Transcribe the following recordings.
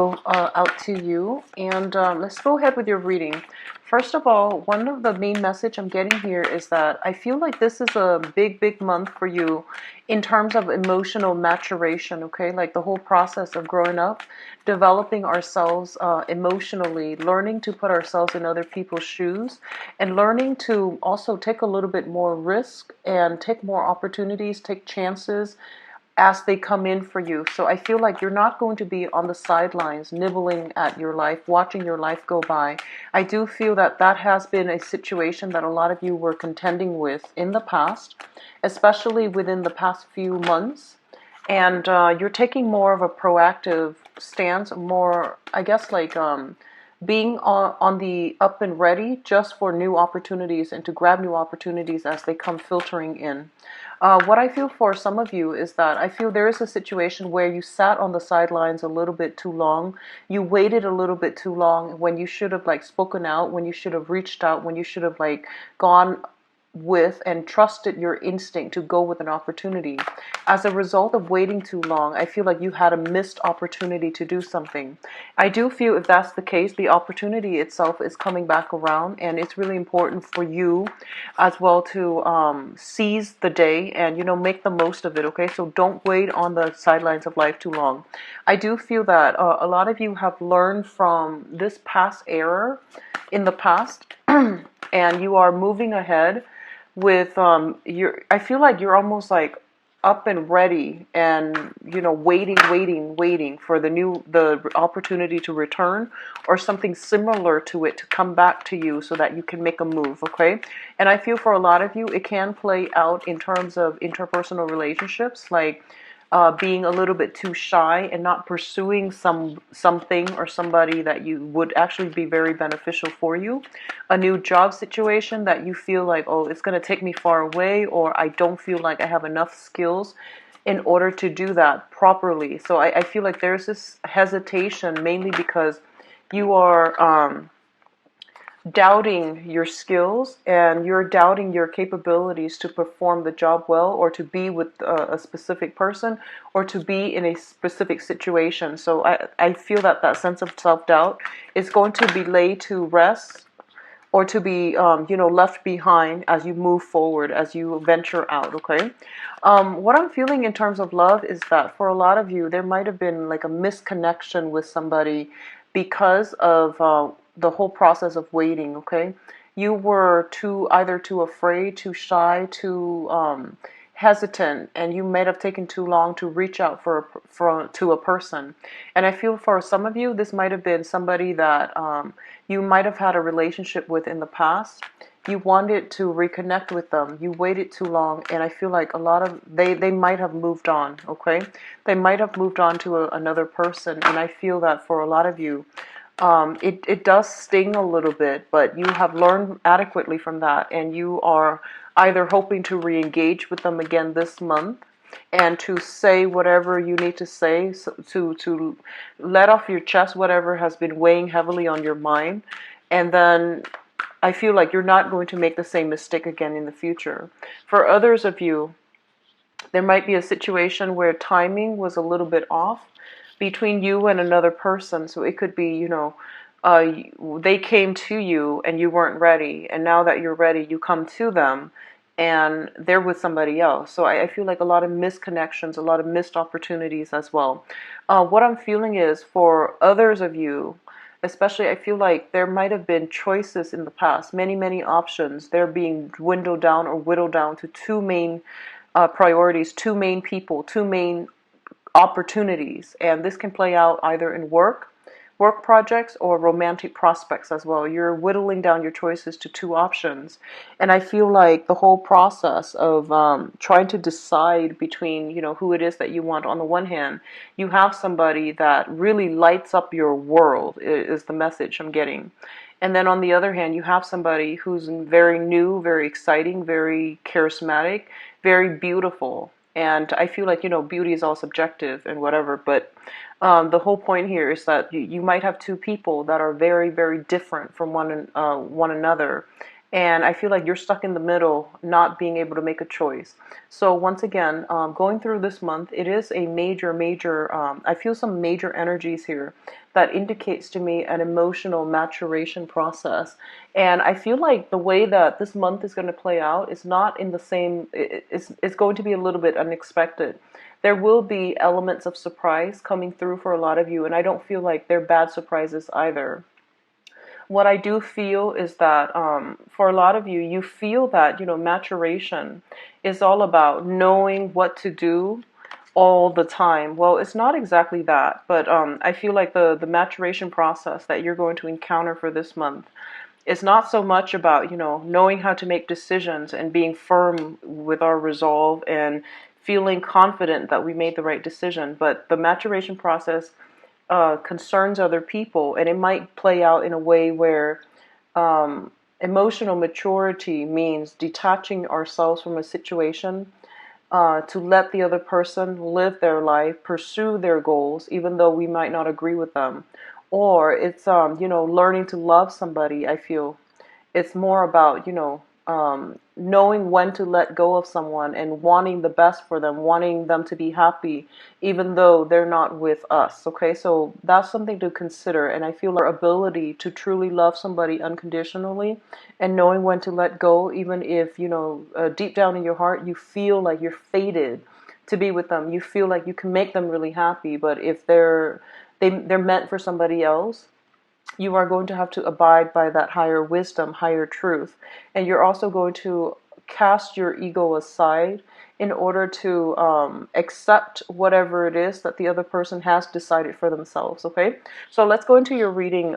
Out to you, and let's go ahead with your reading. First of all, one of the main message I'm getting here is that I feel like this is a big month for you in terms of emotional maturation, okay? Like the whole process of growing up, developing ourselves emotionally, learning to put ourselves in other people's shoes, and learning to also take a little bit more risk and take more opportunities, take chances as they come in for you. So I feel like you're not going to be on the sidelines nibbling at your life, watching your life go by. I do feel that that has been a situation that a lot of you were contending with in the past, especially within the past few months. And you're taking more of a proactive stance, more, I guess, like being on the up and ready just for new opportunities and to grab new opportunities as they come filtering in. What I feel for some of you is that I feel there is a situation where you sat on the sidelines a little bit too long. You waited a little bit too long when you should have like spoken out, when you should have reached out, when you should have like gone with and trusted your instinct to go with an opportunity. As a result of waiting too long, I feel like you had a missed opportunity to do something. I do feel if that's the case, the opportunity itself is coming back around, and it's really important for you as well to seize the day and make the most of it. Okay, so don't wait on the sidelines of life too long. I do feel that a lot of you have learned from this past error in the past and you are moving ahead with I feel like you're almost like up and ready and waiting for the opportunity to return or something similar to it to come back to you so that you can make a move. Okay, and I feel for a lot of you it can play out in terms of interpersonal relationships, like being a little bit too shy and not pursuing something or somebody that you would actually be very beneficial for you. A new job situation that you feel like, oh, it's going to take me far away, or I don't feel like I have enough skills in order to do that properly. So I feel like there's this hesitation mainly because you are doubting your skills and you're doubting your capabilities to perform the job well or to be with a specific person or to be in a specific situation. So I feel that that sense of self-doubt is going to be laid to rest or to be left behind as you move forward, as you venture out. Okay, what I'm feeling in terms of love is that for a lot of you there might have been like a misconnection with somebody because of the whole process of waiting. Okay, you were either too afraid, too shy, too hesitant, and you may have taken too long to reach out to a person. And I feel for some of you this might have been somebody that you might have had a relationship with in the past. You wanted to reconnect with them. You waited too long, and I feel like a lot of they might have moved on. Okay, they might have moved on to another person, and I feel that for a lot of you, it does sting a little bit, but you have learned adequately from that, and you are either hoping to re-engage with them again this month and to say whatever you need to say, to let off your chest whatever has been weighing heavily on your mind, and then I feel like you're not going to make the same mistake again in the future. For others of you, there might be a situation where timing was a little bit off between you and another person. So it could be, they came to you and you weren't ready. And now that you're ready, you come to them and they're with somebody else. So I feel like a lot of misconnections, a lot of missed opportunities as well. What I'm feeling is for others of you, especially, I feel like there might have been choices in the past, many options. They're being dwindled down or whittled down to two main priorities, two main people, two main opportunities. And this can play out either in work projects or romantic prospects as well. You're whittling down your choices to two options. And I feel like the whole process of trying to decide between, who it is that you want, on the one hand, you have somebody that really lights up your world, is the message I'm getting. And then on the other hand, you have somebody who's very new, very exciting, very charismatic, very beautiful. And I feel like, beauty is all subjective and whatever, but the whole point here is that you might have two people that are very different from one another. And I feel like you're stuck in the middle, not being able to make a choice. So once again, going through this month, it is a major, I feel some major energies here. that indicates to me an emotional maturation process. And I feel like the way that this month is going to play out is not in the same, it's going to be a little bit unexpected. There will be elements of surprise coming through for a lot of you, and I don't feel like they're bad surprises either. What I do feel is that for a lot of you, you feel that, maturation is all about knowing what to do all the time. Well, it's not exactly that, but I feel like the maturation process that you're going to encounter for this month is not so much about, knowing how to make decisions and being firm with our resolve and feeling confident that we made the right decision, but the maturation process concerns other people, and it might play out in a way where emotional maturity means detaching ourselves from a situation to let the other person live their life, pursue their goals, even though we might not agree with them. Or it's, learning to love somebody, I feel. It's more about, knowing when to let go of someone and wanting the best for them, wanting them to be happy, even though they're not with us. Okay, so that's something to consider. And I feel like our ability to truly love somebody unconditionally and knowing when to let go, even if, deep down in your heart, you feel like you're fated to be with them. You feel like you can make them really happy, but if they're meant for somebody else, you are going to have to abide by that higher wisdom, higher truth. And you're also going to cast your ego aside in order to accept whatever it is that the other person has decided for themselves, okay? So let's go into your reading,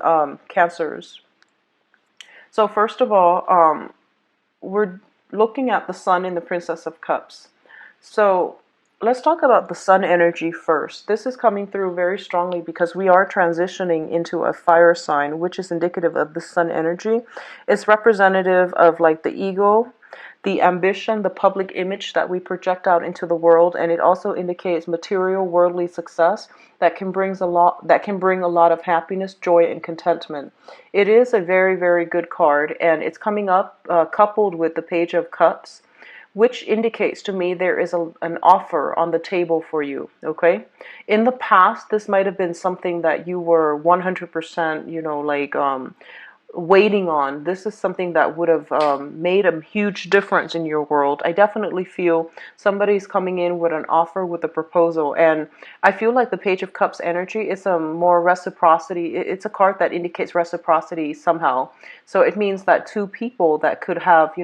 Cancers. So first of all, we're looking at the Sun and the Princess of Cups. So let's talk about the Sun energy first. This is coming through very strongly because we are transitioning into a fire sign, which is indicative of the Sun energy. It's representative of like the ego, the ambition, the public image that we project out into the world, and it also indicates material worldly success that can bring a lot of happiness, joy, and contentment. It is a very, very good card, and it's coming up coupled with the Page of Cups, which indicates to me there is an offer on the table for you, okay? In the past, this might have been something that you were 100%, waiting on. This is something that would have made a huge difference in your world. I definitely feel somebody's coming in with an offer, with a proposal, and I feel like the Page of Cups energy is a more reciprocity. It's a card that indicates reciprocity somehow. So it means that two people that could have,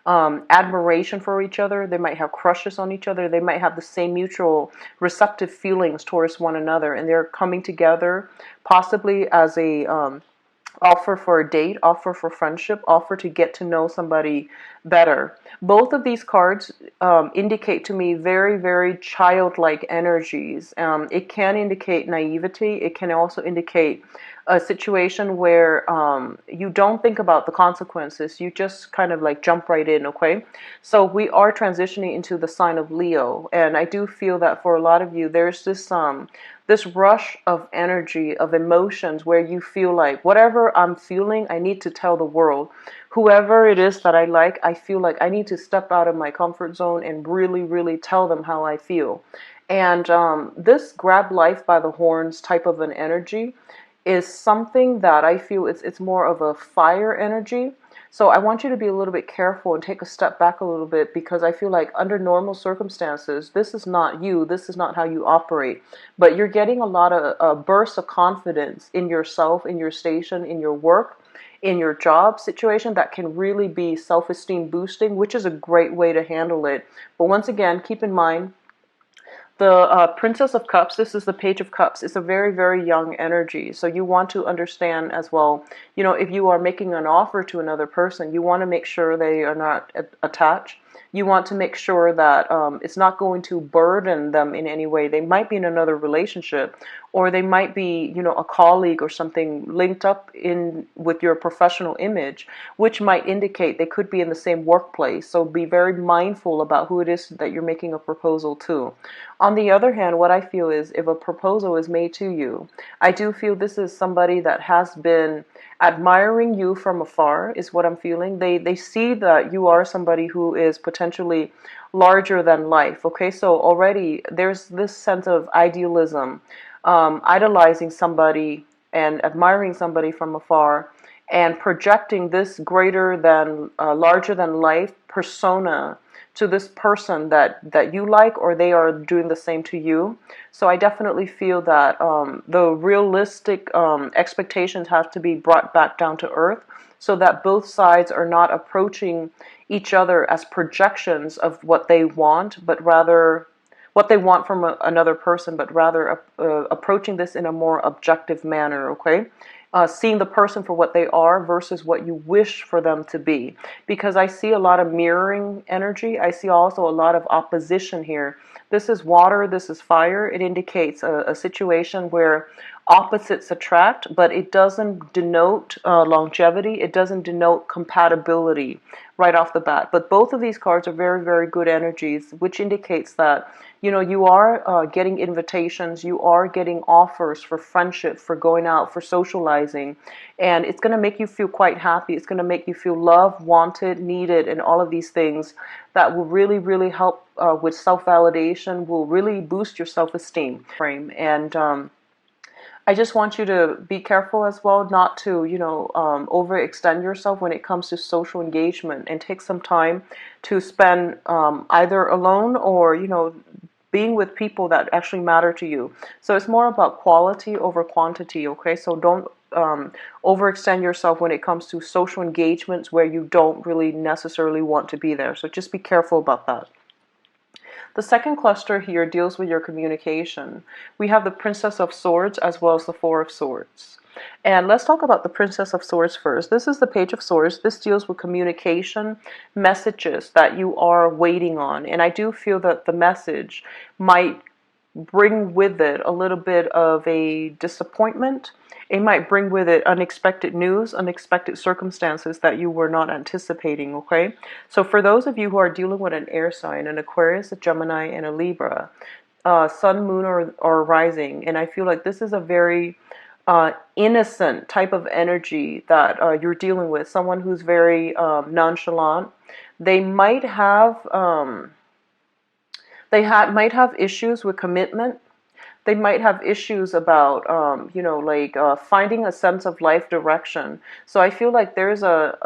admiration for each other, they might have crushes on each other, they might have the same mutual receptive feelings towards one another, and they're coming together possibly as a offer for a date, offer for friendship, offer to get to know somebody better. Both of these cards indicate to me very, very childlike energies. It can indicate naivety. It can also indicate a situation where you don't think about the consequences. You just kind of like jump right in, okay? So we are transitioning into the sign of Leo, and I do feel that for a lot of you, there's this rush of energy, of emotions, where you feel like whatever I'm feeling, I need to tell the world. Whoever it is that I like, I feel like I need to step out of my comfort zone and really, really tell them how I feel. And this grab life by the horns type of an energy is something that I feel it's more of a fire energy. So I want you to be a little bit careful and take a step back a little bit, because I feel like under normal circumstances, this is not you. This is not how you operate. But you're getting a lot of bursts of confidence in yourself, in your station, in your work, in your job situation that can really be self-esteem boosting, which is a great way to handle it. But once again, keep in mind, the Princess of Cups, this is the Page of Cups. It's a very, very young energy. So you want to understand as well, if you are making an offer to another person, you want to make sure they are not attached. You want to make sure that it's not going to burden them in any way. They might be in another relationship, or they might be, a colleague or something linked up in with your professional image, which might indicate they could be in the same workplace. So be very mindful about who it is that you're making a proposal to. On the other hand, what I feel is if a proposal is made to you, I do feel this is somebody that has been admiring you from afar, is what I'm feeling. They see that you are somebody who is potentially larger than life. Okay, so already there's this sense of idealism. idolizing somebody and admiring somebody from afar, and projecting this greater than, larger than life persona to this person that you like, or they are doing the same to you. So I definitely feel that the realistic expectations have to be brought back down to earth, so that both sides are not approaching each other as projections of what they want, but rather what they want from another person, but rather approaching this in a more objective manner, okay? Seeing the person for what they are versus what you wish for them to be. Because I see a lot of mirroring energy. I see also a lot of opposition here. This is water, this is fire. It indicates a situation where opposites attract, but it doesn't denote longevity. It doesn't denote compatibility right off the bat. But both of these cards are very, very good energies, which indicates that, you know, you are getting invitations, you are getting offers for friendship, for going out, for socializing, and it's going to make you feel quite happy. It's going to make you feel loved, wanted, needed, and all of these things that will really, really help with self-validation, will really boost your self-esteem. And I just want you to be careful as well, not to, you know, overextend yourself when it comes to social engagement, and take some time to spend either alone or, you know, being with people that actually matter to you. So it's more about quality over quantity, okay? So don't overextend yourself when it comes to social engagements where you don't really necessarily want to be there. So just be careful about that. The second cluster here deals with your communication. We have the Princess of Swords as well as the Four of Swords. And let's talk about the Princess of Swords first. This is the Page of Swords. This deals with communication, messages that you are waiting on. And I do feel that the message might bring with it a little bit of a disappointment. It might bring with it unexpected news, unexpected circumstances that you were not anticipating, okay? So for those of you who are dealing with an air sign, an Aquarius, a Gemini, and a Libra, sun, moon, or rising, and I feel like this is a very innocent type of energy that you're dealing with, someone who's very nonchalant. They might have might have issues with commitment. They might have issues about, you know, like finding a sense of life direction. So I feel like there's a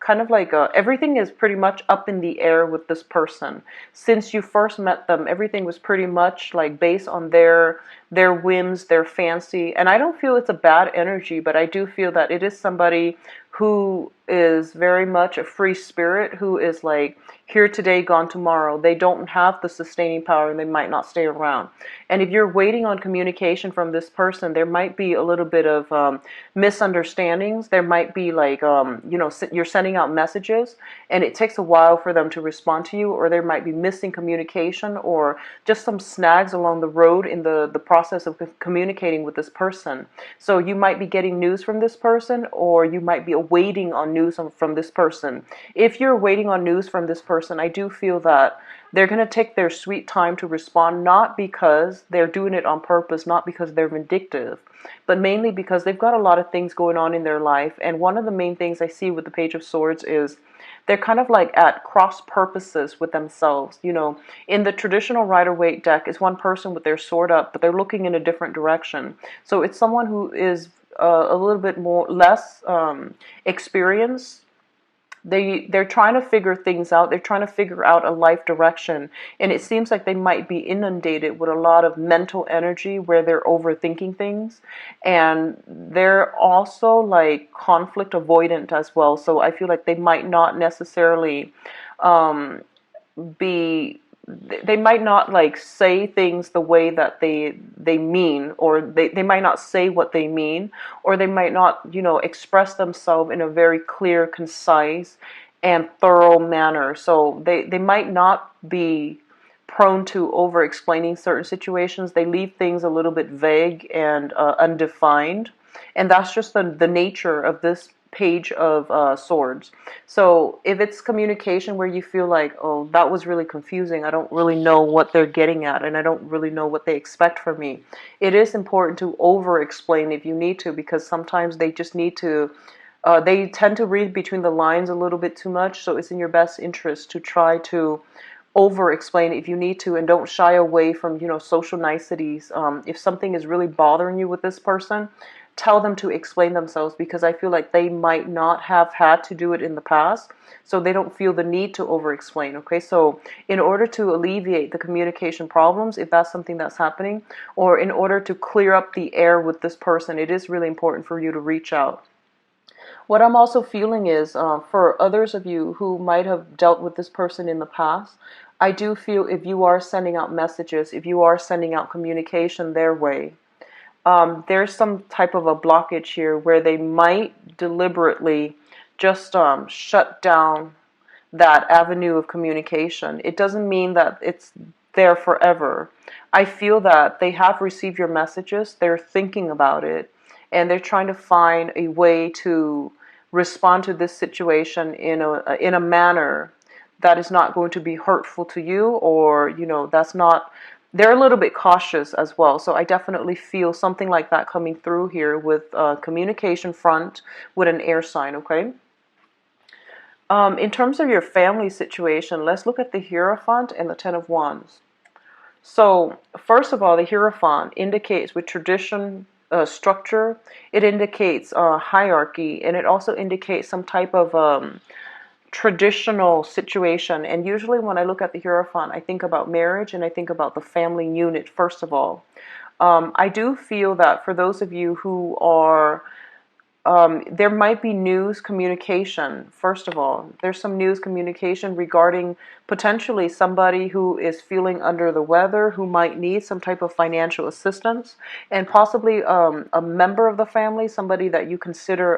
kind of like everything is pretty much up in the air with this person. Since you first met them, everything was pretty much like based on their whims, their fancy. And I don't feel it's a bad energy, but I do feel that it is somebody who is very much a free spirit, who is like here today, gone tomorrow. They don't have the sustaining power, and they might not stay around. And if you're waiting on communication from this person, there might be a little bit of misunderstandings. There might be like, you know, you're sending out messages and it takes a while for them to respond to you, or there might be missing communication, or just some snags along the road in the process of communicating with this person. So you might be getting news from this person, or you might be waiting on news from this person. If you're waiting on news from this person, I do feel that they're going to take their sweet time to respond, not because they're doing it on purpose, not because they're vindictive, but mainly because they've got a lot of things going on in their life. And one of the main things I see with the Page of Swords is they're kind of like at cross purposes with themselves. You know, in the traditional Rider-Waite deck, it's one person with their sword up, but they're looking in a different direction. So it's someone who is a little bit less experienced. They're trying to figure things out. They're trying to figure out a life direction. And it seems like they might be inundated with a lot of mental energy where they're overthinking things. And they're also like conflict avoidant as well. So I feel like they might not necessarily be... They might not like say things the way that they mean, or they might not say what they mean, or they might not, you know, express themselves in a very clear, concise, and thorough manner. So they might not be prone to over explaining certain situations. They leave things a little bit vague and undefined, and that's just the nature of this Page of Swords. So if it's communication where you feel like, oh, that was really confusing, I don't really know what they're getting at, and I don't really know what they expect from me, it is important to over explain if you need to, because sometimes they just need to they tend to read between the lines a little bit too much. So it's in your best interest to try to over explain if you need to, and don't shy away from, social niceties. If something is really bothering you with this person, tell them to explain themselves, because I feel like they might not have had to do it in the past, so they don't feel the need to over explain. Okay, so in order to alleviate the communication problems, if that's something that's happening, or in order to clear up the air with this person, it is really important for you to reach out. What I'm also feeling is, for others of you who might have dealt with this person in the past, I do feel if you are sending out messages, if you are sending out communication their way, there's some type of a blockage here where they might deliberately just shut down that avenue of communication. It doesn't mean that it's there forever. I feel that they have received your messages, they're thinking about it, and they're trying to find a way to respond to this situation in a manner that is not going to be hurtful to you, or that's not, they're a little bit cautious as well. So I definitely feel something like that coming through here with communication front with an air sign. Okay. In terms of your family situation, let's look at the Hierophant and the Ten of Wands. So, first of all, the Hierophant indicates with tradition, structure, it indicates hierarchy, and it also indicates some type of traditional situation. And usually when I look at the Hierophant, I think about marriage and I think about the family unit, first of all. I do feel that for those of you who are there might be news communication. First of all, there's some news communication regarding potentially somebody who is feeling under the weather, who might need some type of financial assistance, and possibly a member of the family, somebody that you consider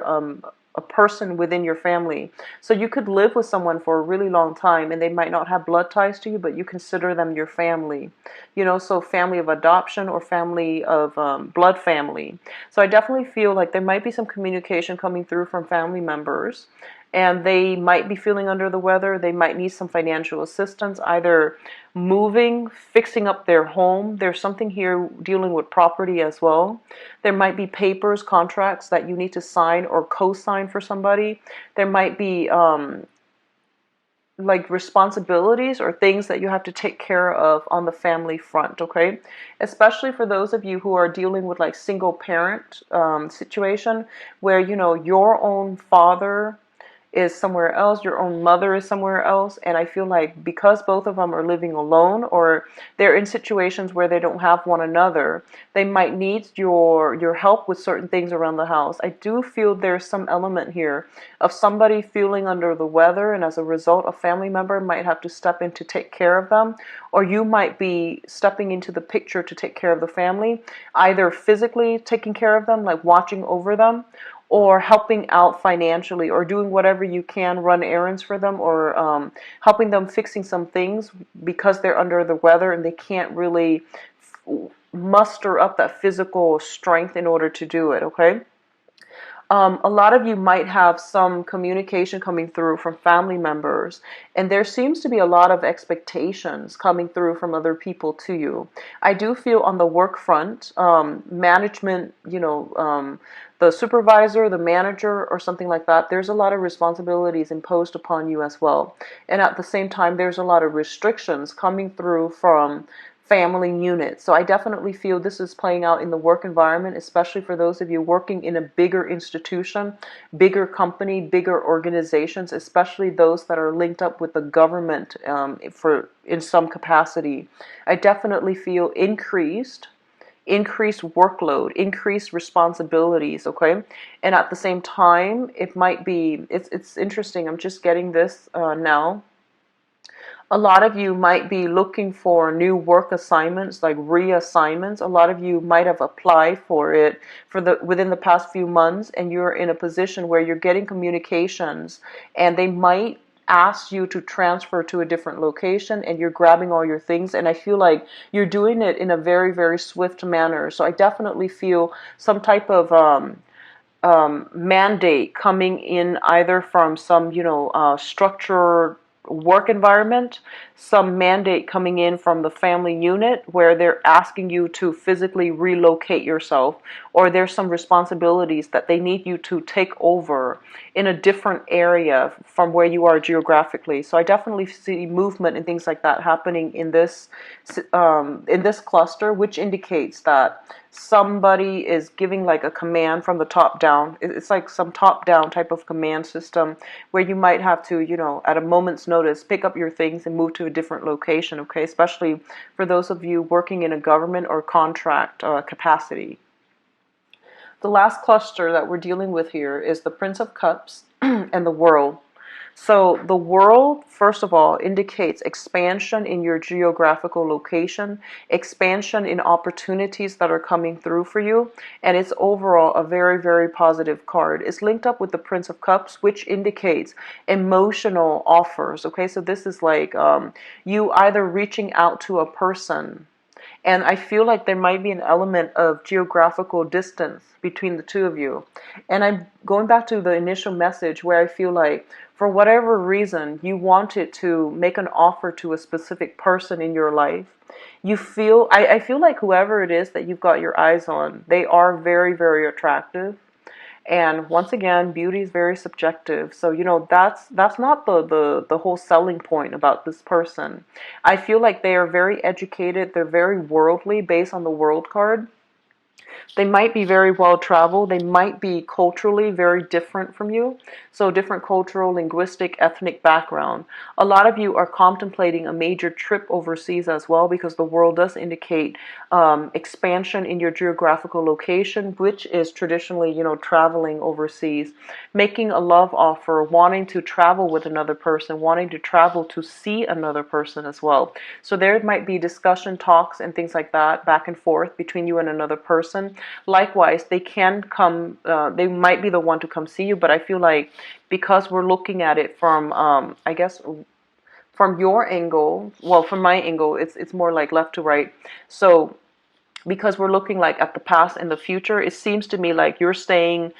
a person within your family. So you could live with someone for a really long time and they might not have blood ties to you, but you consider them your family. So family of adoption or family of blood family. So I definitely feel like there might be some communication coming through from family members, and they might be feeling under the weather. They might need some financial assistance, either moving, fixing up their home. There's something here dealing with property as well. There might be papers, contracts that you need to sign or co-sign for somebody. There might be like responsibilities or things that you have to take care of on the family front. Okay, especially for those of you who are dealing with like single parent situation, where your own father is somewhere else, your own mother is somewhere else, and I feel like because both of them are living alone, or they're in situations where they don't have one another, they might need your help with certain things around the house. I do feel there's some element here of somebody feeling under the weather, and as a result, a family member might have to step in to take care of them, or you might be stepping into the picture to take care of the family, either physically taking care of them, like watching over them, or helping out financially, or doing whatever you can, run errands for them, or helping them fixing some things because they're under the weather and they can't really muster up that physical strength in order to do it. Okay. A lot of you might have some communication coming through from family members, and there seems to be a lot of expectations coming through from other people to you. I do feel on the work front, management, the supervisor, the manager, or something like that, there's a lot of responsibilities imposed upon you as well. And at the same time, there's a lot of restrictions coming through from family unit. So I definitely feel this is playing out in the work environment, especially for those of you working in a bigger institution, bigger company, bigger organizations, especially those that are linked up with the government in some capacity. I definitely feel increased workload, increased responsibilities. Okay, and at the same time, it might be, it's interesting, I'm just getting this now. A lot of you might be looking for new work assignments, like reassignments. A lot of you might have applied for it within the past few months, and you're in a position where you're getting communications, and they might ask you to transfer to a different location, and you're grabbing all your things, and I feel like you're doing it in a very, very swift manner. So I definitely feel some type of mandate coming in, either from some structure work environment, some mandate coming in from the family unit where they're asking you to physically relocate yourself, or there's some responsibilities that they need you to take over in a different area from where you are geographically. So I definitely see movement and things like that happening in this cluster, which indicates that somebody is giving like a command from the top down. It's like some top down type of command system where you might have to, at a moment's notice, pick up your things and move to a different location, okay? Especially for those of you working in a government or contract capacity. The last cluster that we're dealing with here is the Prince of Cups and the World. So the World, first of all, indicates expansion in your geographical location, expansion in opportunities that are coming through for you, and it's overall a very, very positive card. It's linked up with the Prince of Cups, which indicates emotional offers, okay? So this is like you either reaching out to a person, and I feel like there might be an element of geographical distance between the two of you. And I'm going back to the initial message where I feel like for whatever reason you wanted to make an offer to a specific person in your life. I feel like whoever it is that you've got your eyes on, they are very, very attractive. And once again, beauty is very subjective. So, that's not the whole selling point about this person. I feel like they are very educated. They're very worldly based on the World card. They might be very well traveled. They might be culturally very different from you. So different cultural, linguistic, ethnic background. A lot of you are contemplating a major trip overseas as well, because the World does indicate expansion in your geographical location, which is traditionally, traveling overseas, making a love offer, wanting to travel with another person, wanting to travel to see another person as well. So there might be discussion, talks, and things like that back and forth between you and another person. Likewise, they can come, they might be the one to come see you, but I feel like because we're looking at it from, I guess, from your angle, well, from my angle, it's more like left to right. So because we're looking like at the past and the future, it seems to me like you're saying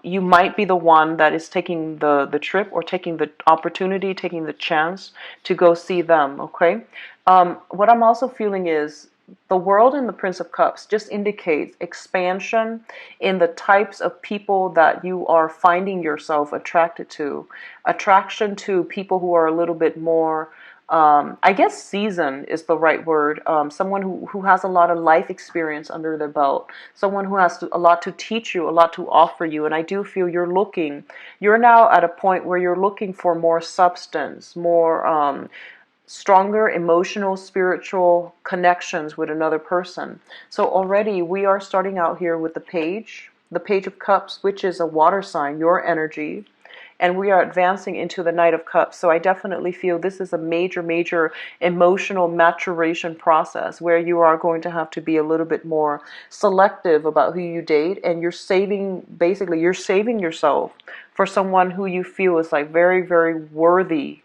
you might be the one that is taking the trip, or taking the opportunity, taking the chance to go see them, okay? What I'm also feeling is the World and the Prince of Cups just indicates expansion in the types of people that you are finding yourself attracted to. Attraction to people who are a little bit more, I guess seasoned is the right word. Someone who has a lot of life experience under their belt. Someone who has a lot to teach you, a lot to offer you. And I do feel you're now at a point where you're looking for more substance, more stronger emotional, spiritual connections with another person. So already we are starting out here with the Page of Cups, which is a water sign, your energy. And we are advancing into the Knight of Cups. So I definitely feel this is a major, major emotional maturation process where you are going to have to be a little bit more selective about who you date. And you're saving yourself for someone who you feel is like very, very worthy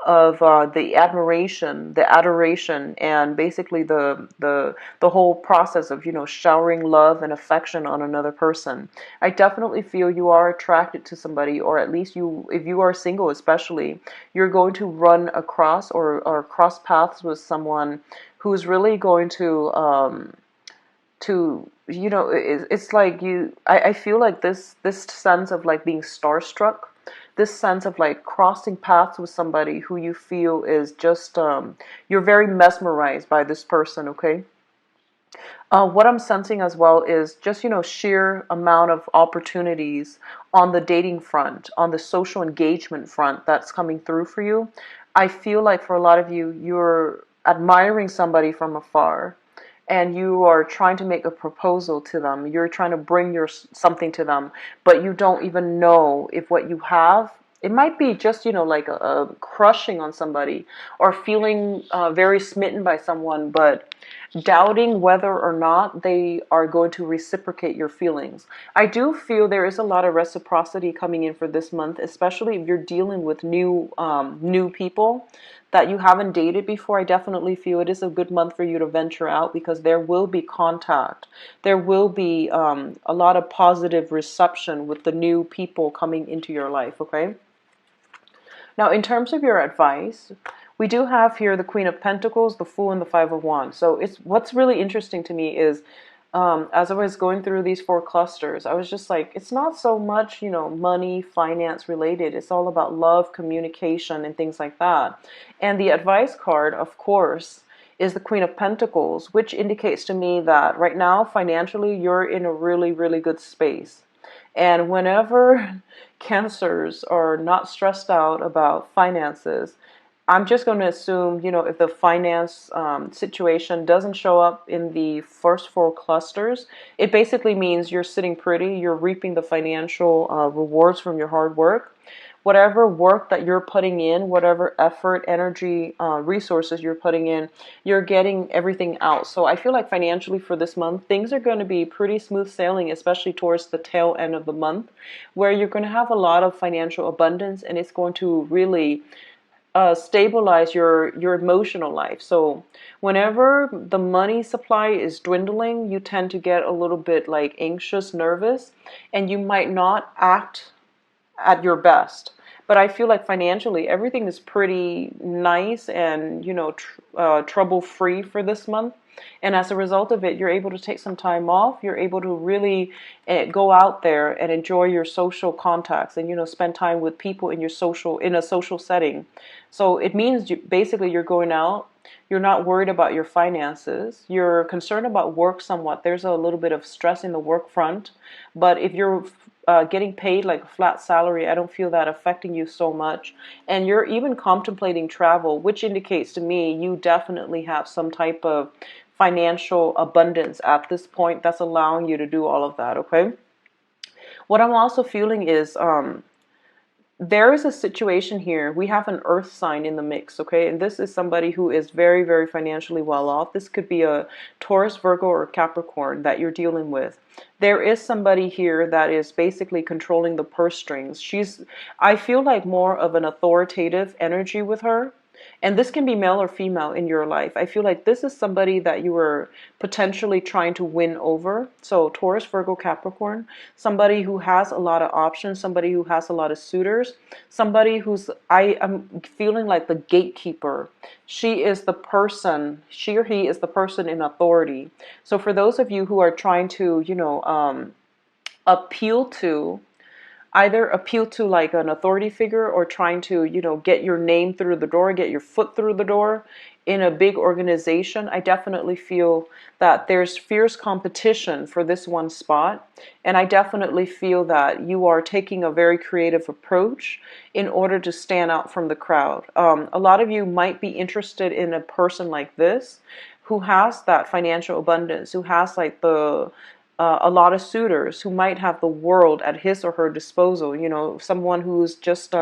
of the admiration, the adoration, and basically the whole process of showering love and affection on another person. I definitely feel you are attracted to somebody, or at least if you are single especially, you're going to run across or cross paths with someone who's really going to it's like I feel like this sense of like being starstruck, this sense of like crossing paths with somebody who you feel is just you're very mesmerized by this person, okay? What I'm sensing as well is just sheer amount of opportunities on the dating front, on the social engagement front that's coming through for you. I feel like for a lot of you, you're admiring somebody from afar, and you are trying to make a proposal to them. You're trying to bring something to them, but you don't even know if what you have. It might be just like a crushing on somebody, or feeling very smitten by someone, but doubting whether or not they are going to reciprocate your feelings. I do feel there is a lot of reciprocity coming in for this month, especially if you're dealing with new people that you haven't dated before. I definitely feel it is a good month for you to venture out, because there will be contact. There will be a lot of positive reception with the new people coming into your life, okay? Now, in terms of your advice, we do have here the Queen of Pentacles, the Fool, and the Five of Wands. So it's what's really interesting to me is, as I was going through these four clusters, I was just like, it's not so much, money, finance related. It's all about love, communication, and things like that. And the advice card, of course, is the Queen of Pentacles, which indicates to me that right now, financially, you're in a really, really good space. And whenever cancers are not stressed out about finances, I'm just going to assume, if the finance situation doesn't show up in the first four clusters, it basically means you're sitting pretty, you're reaping the financial rewards from your hard work. Whatever work that you're putting in, whatever effort, energy, resources you're putting in, you're getting everything out. So I feel like financially for this month, things are going to be pretty smooth sailing, especially towards the tail end of the month, where you're going to have a lot of financial abundance, and it's going to really stabilize your emotional life. So whenever the money supply is dwindling, you tend to get a little bit like anxious, nervous, and you might not act at your best. But I feel like financially everything is pretty nice and trouble free for this month. And as a result of it, you're able to take some time off. You're able to really go out there and enjoy your social contacts, and spend time with people in a social setting. So it means basically you're going out. You're not worried about your finances. You're concerned about work somewhat. There's a little bit of stress in the work front. But if you're getting paid like a flat salary, I don't feel that affecting you so much. And you're even contemplating travel, which indicates to me you definitely have some type of financial abundance at this point that's allowing you to do all of that, okay? What I'm also feeling is there is a situation here. We have an earth sign in the mix, okay? And this is somebody who is very, very financially well off. This could be a Taurus, Virgo, or Capricorn that you're dealing with. There is somebody here that is basically controlling the purse strings. I feel like more of an authoritative energy with her. And this can be male or female in your life. I feel like this is somebody that you were potentially trying to win over. So Taurus, Virgo, Capricorn, somebody who has a lot of options, somebody who has a lot of suitors, somebody I am feeling like the gatekeeper. She or he is the person in authority. So for those of you who are trying to, either appeal to like an authority figure, or trying to, get your name through the door, get your foot through the door in a big organization, I definitely feel that there's fierce competition for this one spot. And I definitely feel that you are taking a very creative approach in order to stand out from the crowd. A lot of you might be interested in a person like this who has that financial abundance, who has like a lot of suitors, who might have the world at his or her disposal. Someone who's just,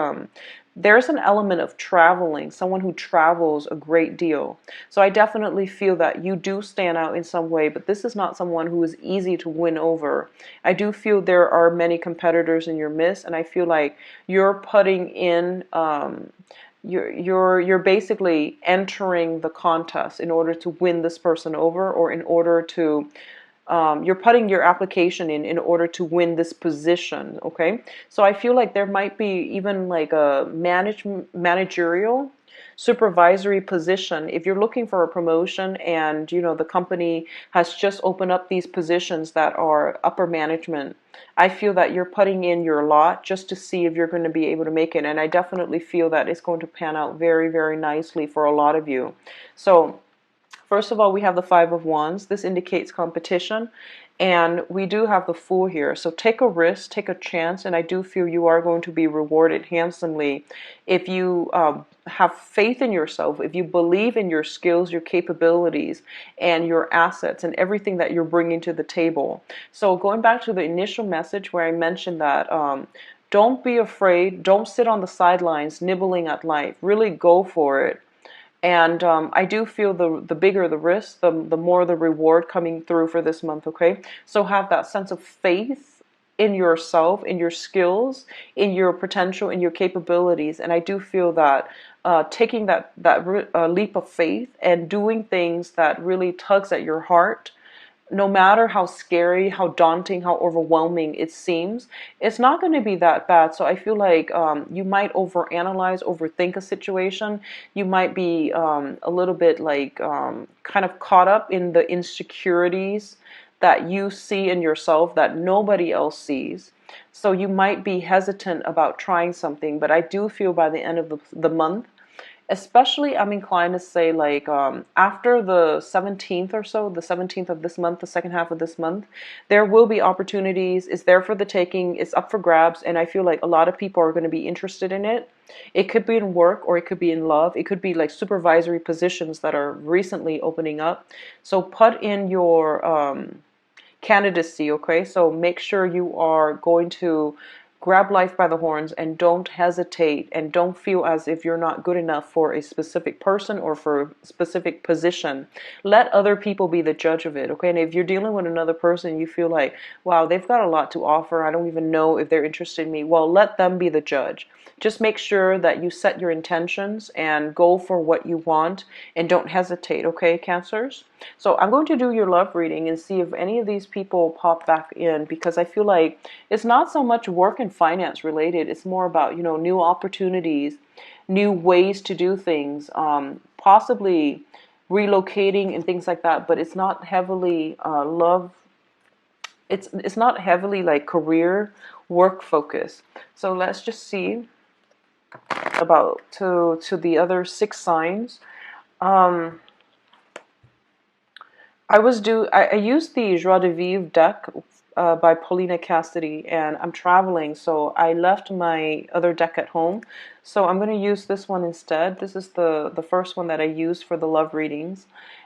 there's an element of traveling, someone who travels a great deal. So I definitely feel that you do stand out in some way, but this is not someone who is easy to win over. I do feel there are many competitors in your midst, and I feel like you're putting in, you're basically entering the contest in order to win this person over, or in order to you're putting your application in order to win this position, okay? So I feel like there might be even like a managerial, supervisory position. If you're looking for a promotion and, the company has just opened up these positions that are upper management, I feel that you're putting in your lot just to see if you're going to be able to make it. And I definitely feel that it's going to pan out very, very nicely for a lot of you. So first of all, we have the Five of Wands. This indicates competition. And we do have the Fool here. So take a risk, take a chance, and I do feel you are going to be rewarded handsomely if you have faith in yourself, if you believe in your skills, your capabilities, and your assets, and everything that you're bringing to the table. So going back to the initial message where I mentioned that don't be afraid, don't sit on the sidelines nibbling at life. Really go for it. And I do feel the bigger the risk, the more the reward coming through for this month, okay? So have that sense of faith in yourself, in your skills, in your potential, in your capabilities. And I do feel that taking that leap of faith and doing things that really tugs at your heart, no matter how scary, how daunting, how overwhelming it seems, it's not going to be that bad. So I feel like you might overanalyze, overthink a situation. You might be a little bit like kind of caught up in the insecurities that you see in yourself that nobody else sees. So you might be hesitant about trying something, but I do feel by the end of the month, especially I'm inclined to say like after the 17th or so, the 17th of this month, the second half of this month, there will be opportunities. It's there for the taking. It's up for grabs. And I feel like a lot of people are going to be interested in it. It could be in work or it could be in love. It could be like supervisory positions that are recently opening up. So put in your candidacy, okay? So make sure you are going to grab life by the horns and don't hesitate and don't feel as if you're not good enough for a specific person or for a specific position. Let other people be the judge of it, okay? And if you're dealing with another person, you feel like, wow, they've got a lot to offer. I don't even know if they're interested in me. Well, let them be the judge. Just make sure that you set your intentions and go for what you want and don't hesitate, okay, Cancers? So I'm going to do your love reading and see if any of these people pop back in, because I feel like it's not so much work and finance related. It's more about, you know, new opportunities, new ways to do things, possibly relocating and things like that. But it's not heavily love. It's not heavily like career work focus. So let's just see about to the other 6 signs. I used the Joie de Vivre deck by Paulina Cassidy, and I'm traveling, so I left my other deck at home. So I'm going to use this one instead. This is the first one that I used for the love readings,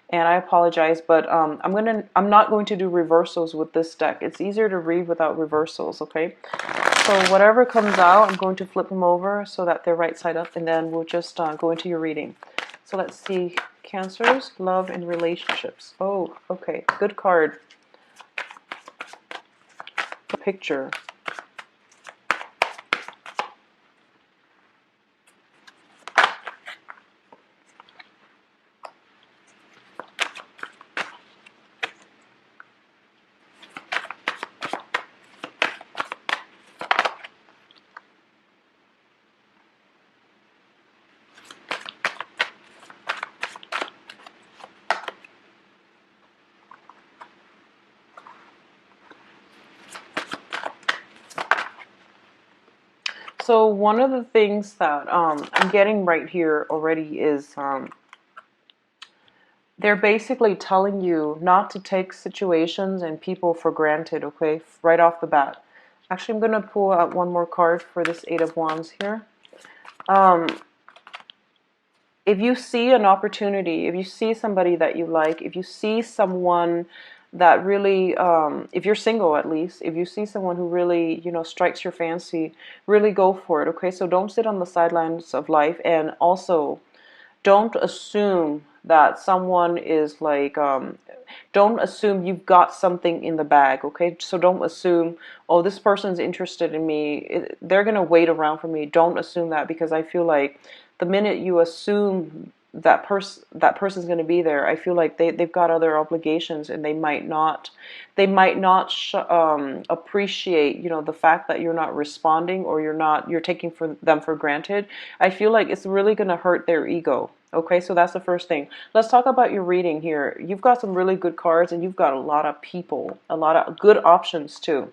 and I apologize, but I'm not going to do reversals with this deck. It's easier to read without reversals, okay? So whatever comes out, I'm going to flip them over so that they're right side up, and then we'll just go into your reading. So let's see, Cancers, love and relationships. Oh, okay, good card. Picture. So one of the things that I'm getting right here already is they're basically telling you not to take situations and people for granted, okay, right off the bat. Actually, I'm going to pull out one more card for this 8 of Wands here. If you see an opportunity, if you see somebody that you like, if you see someone that really, if you're single at least, if you see someone who really, you know, strikes your fancy, really go for it, okay? So don't sit on the sidelines of life, and also don't assume that someone is like, don't assume you've got something in the bag, okay? So don't assume, oh, this person's interested in me, they're going to wait around for me. Don't assume that, because I feel like the minute you assume that person's going to be there, I feel like they've got other obligations, and they might not appreciate, you know, the fact that you're not responding, or you're taking them for granted. I feel like it's really going to hurt their ego. Okay, so that's the first thing. Let's talk about your reading here. You've got some really good cards, and you've got a lot of people, a lot of good options too.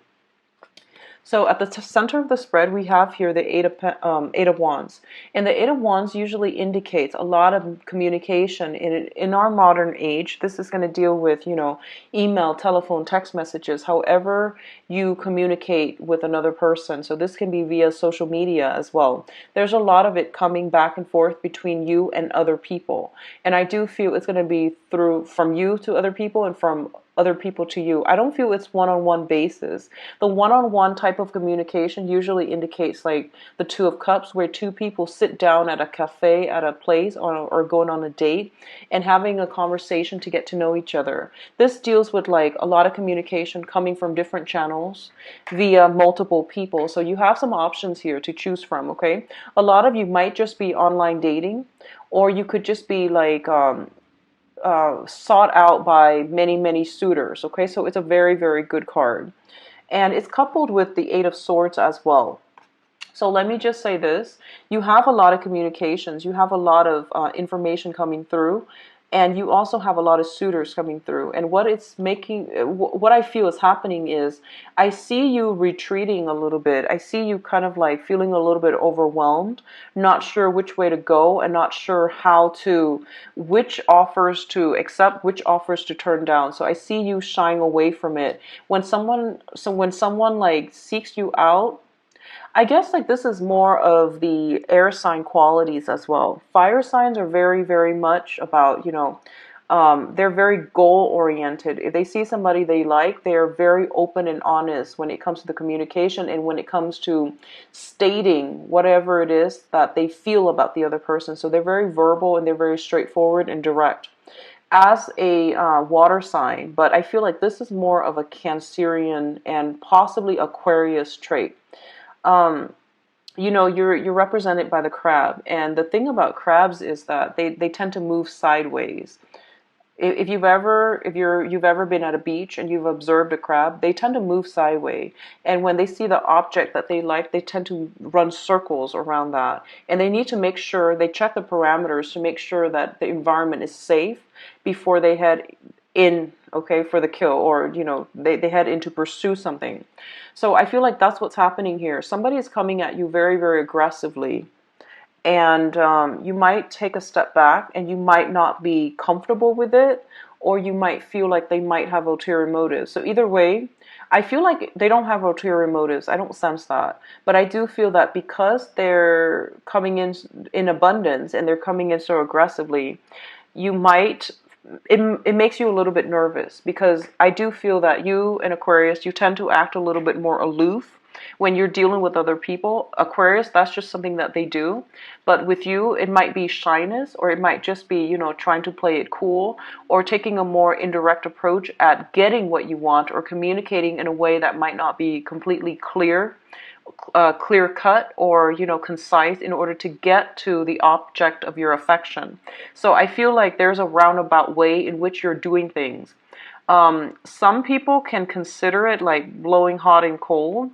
So at the center of the spread, we have here the Eight of Wands. And the Eight of Wands usually indicates a lot of communication. In our modern age, this is going to deal with, you know, email, telephone, text messages, however you communicate with another person. So this can be via social media as well. There's a lot of it coming back and forth between you and other people. And I do feel it's going to be from you to other people and from other people to you. I don't feel it's one-on-one basis. The one-on-one type of communication usually indicates like the Two of Cups, where two people sit down at a cafe, at a place, or going on a date and having a conversation to get to know each other. This deals with like a lot of communication coming from different channels via multiple people. So you have some options here to choose from, okay? A lot of you might just be online dating, or you could just be like sought out by many, many suitors. Okay, so it's a very, very good card. And it's coupled with the Eight of Swords as well. So let me just say this. You have a lot of communications. You have a lot of information coming through. And you also have a lot of suitors coming through. And what it's making, what I feel is happening is, I see you retreating a little bit. I see you kind of like feeling a little bit overwhelmed, not sure which way to go, and not sure which offers to accept, which offers to turn down. So I see you shying away from it. When someone like seeks you out, I guess like this is more of the air sign qualities as well. Fire signs are very, very much about, they're very goal oriented. If they see somebody they like, they are very open and honest when it comes to the communication, and when it comes to stating whatever it is that they feel about the other person. So they're very verbal, and they're very straightforward and direct as a water sign. But I feel like this is more of a Cancerian and possibly Aquarius trait. You're represented by the crab, and the thing about crabs is that they tend to move sideways. If you've ever been at a beach and you've observed a crab, they tend to move sideways. And when they see the object that they like, they tend to run circles around that. And they need to make sure they check the parameters to make sure that the environment is safe before they head in, okay, for the kill, or they head in to pursue something. So I feel like that's what's happening here. Somebody is coming at you very, very aggressively, and you might take a step back, and you might not be comfortable with it, or you might feel like they might have ulterior motives. So either way, I feel like they don't have ulterior motives. I don't sense that. But I do feel that because they're coming in abundance, and they're coming in so aggressively, you might it makes you a little bit nervous, because I do feel that you and Aquarius, you tend to act a little bit more aloof when you're dealing with other people. Aquarius, that's just something that they do. But with you, it might be shyness, or it might just be, trying to play it cool, or taking a more indirect approach at getting what you want, or communicating in a way that might not be completely clear cut, or concise, in order to get to the object of your affection. So I feel like there's a roundabout way in which you're doing things. Some people can consider it like blowing hot and cold.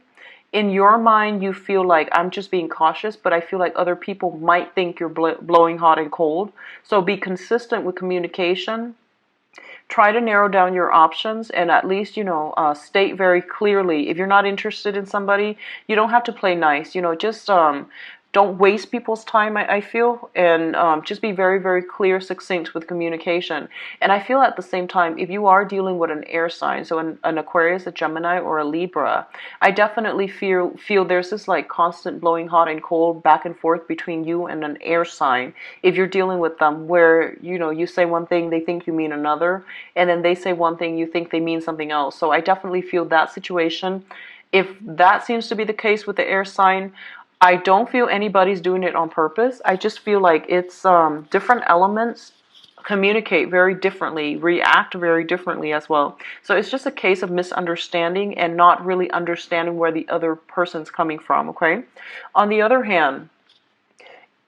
In your mind, you feel like I'm just being cautious, but I feel like other people might think you're blowing hot and cold. So be consistent with communication. Try to narrow down your options, and at least, state very clearly. If you're not interested in somebody, you don't have to play nice. Just don't waste people's time, I feel, and just be very, very clear, succinct with communication. And I feel at the same time, if you are dealing with an air sign, so an Aquarius, a Gemini, or a Libra, I definitely feel there's this like constant blowing hot and cold back and forth between you and an air sign. If you're dealing with them, where you say one thing, they think you mean another, and then they say one thing, you think they mean something else. So I definitely feel that situation. If that seems to be the case with the air sign, I don't feel anybody's doing it on purpose. I just feel like it's different elements communicate very differently, react very differently as well. So it's just a case of misunderstanding and not really understanding where the other person's coming from, okay? On the other hand,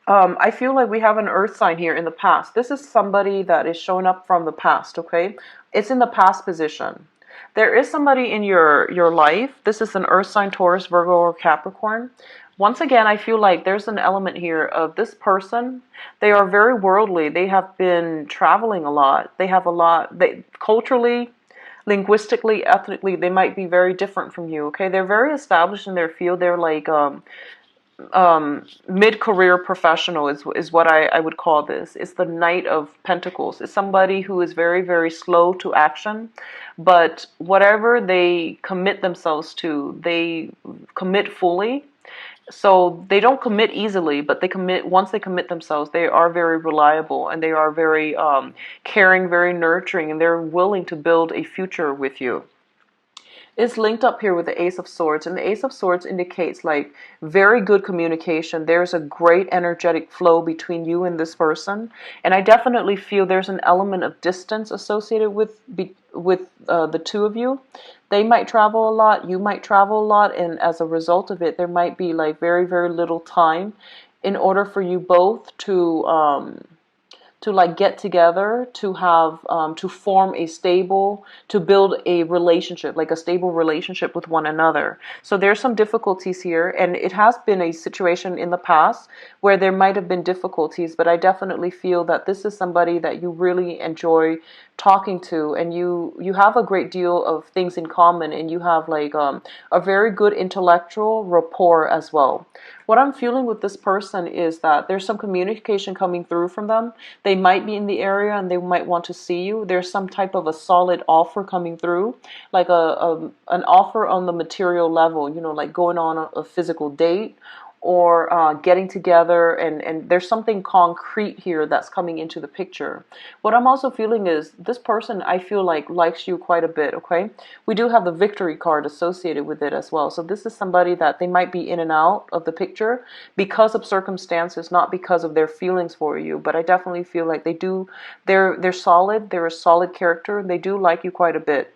I feel like we have an earth sign here in the past. This is somebody that is showing up from the past, okay? It's in the past position. There is somebody in your life. This is an earth sign, Taurus, Virgo, or Capricorn. Once again, I feel like there's an element here of this person. They are very worldly. They have been traveling a lot. They have a lot. Culturally, linguistically, ethnically, they might be very different from you. Okay, they're very established in their field. They're like mid-career professional is what I would call this. It's the Knight of Pentacles. It's somebody who is very, very slow to action, but whatever they commit themselves to, they commit fully. So they don't commit easily, but once they commit themselves, they are very reliable, and they are very caring, very nurturing, and they're willing to build a future with you. It's linked up here with the Ace of Swords, and the Ace of Swords indicates like very good communication. There's a great energetic flow between you and this person, and I definitely feel there's an element of distance associated with the two of you. They might travel a lot, you might travel a lot, and as a result of it, there might be like very, very little time in order for you both to like get together, to have to form a stable, to build a relationship, like a stable relationship with one another. So there's some difficulties here, and it has been a situation in the past where there might have been difficulties, but I definitely feel that this is somebody that you really enjoy talking to, and you have a great deal of things in common, and you have like a very good intellectual rapport as well. What I'm feeling with this person is that there's some communication coming through from them. They might be in the area and they might want to see you. There's some type of a solid offer coming through, like an offer on the material level, you know, like going on a physical date, or getting together, and there's something concrete here that's coming into the picture. What I'm also feeling is this person, I feel like, likes you quite a bit, okay? We do have the victory card associated with it as well. So this is somebody that they might be in and out of the picture because of circumstances, not because of their feelings for you. But I definitely feel like they're solid, they're a solid character, and they do like you quite a bit.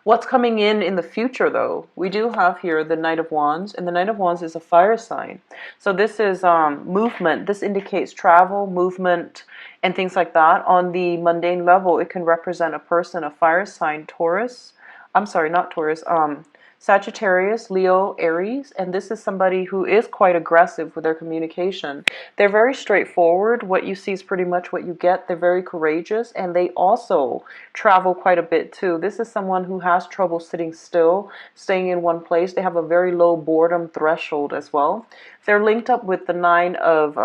What's coming in the future, though? We do have here the Knight of Wands, and the Knight of Wands is a fire sign. So this is movement. This indicates travel, movement, and things like that. On the mundane level, it can represent a person, a fire sign, Taurus. I'm sorry, not Taurus. Sagittarius, Leo, Aries, and this is somebody who is quite aggressive with their communication. They're very straightforward. What you see is pretty much what you get. They're very courageous, and they also travel quite a bit too. This is someone who has trouble sitting still, staying in one place. They have a very low boredom threshold as well. They're linked up with the Nine of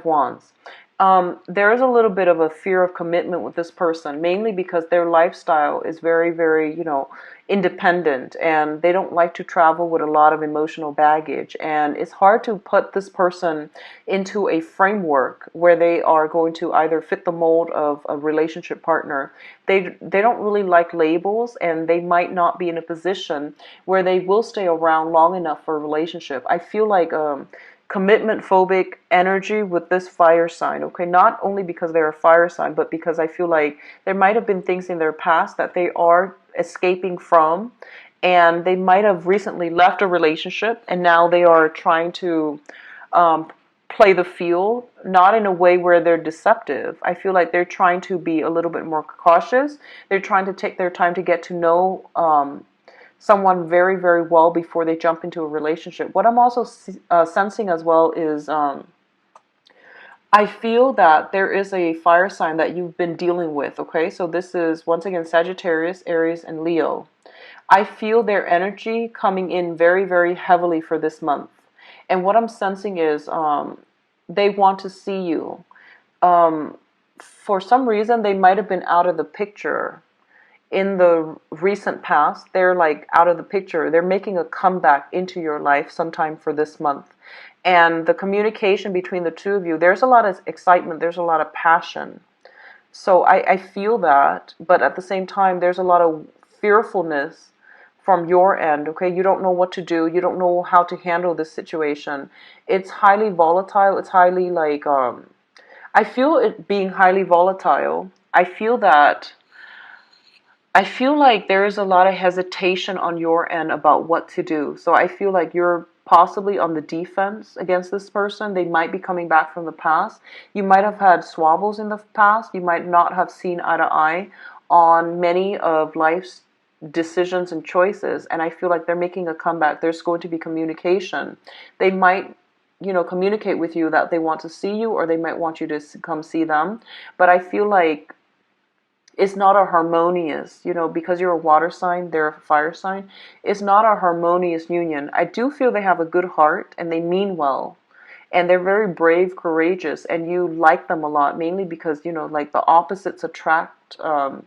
Wands. There is a little bit of a fear of commitment with this person, mainly because their lifestyle is very, very, independent, and they don't like to travel with a lot of emotional baggage. And it's hard to put this person into a framework where they are going to either fit the mold of a relationship partner. They don't really like labels, and they might not be in a position where they will stay around long enough for a relationship. I feel like commitment phobic energy with this fire sign, okay? Not only because they're a fire sign, but because I feel like there might have been things in their past that they are escaping from, and they might have recently left a relationship, and now they are trying to play the field, not in a way where they're deceptive. I feel like they're trying to be a little bit more cautious. They're trying to take their time to get to know someone very, very well before they jump into a relationship. What I'm also sensing as well is I feel that there is a fire sign that you've been dealing with, okay? So this is, once again, Sagittarius, Aries, and Leo. I feel their energy coming in very, very heavily for this month. And what I'm sensing is they want to see you. For some reason, they might have been out of the picture in the recent past. They're like out of the picture. They're making a comeback into your life sometime for this month. And the communication between the two of you, there's a lot of excitement, there's a lot of passion. So I feel that, but at the same time, there's a lot of fearfulness from your end, okay? You don't know what to do. You don't know how to handle this situation. It's highly volatile. It's highly like, I feel it being highly volatile. I feel like there is a lot of hesitation on your end about what to do. So I feel like you're possibly on the defense against this person. They might be coming back from the past. You might have had squabbles in the past. You might not have seen eye to eye on many of life's decisions and choices. And I feel like they're making a comeback. There's going to be communication. They might communicate with you that they want to see you, or they might want you to come see them. But I feel like it's not a harmonious, because you're a water sign, they're a fire sign. It's not a harmonious union. I do feel they have a good heart and they mean well. And they're very brave, courageous, and you like them a lot, mainly because, like the opposites attract that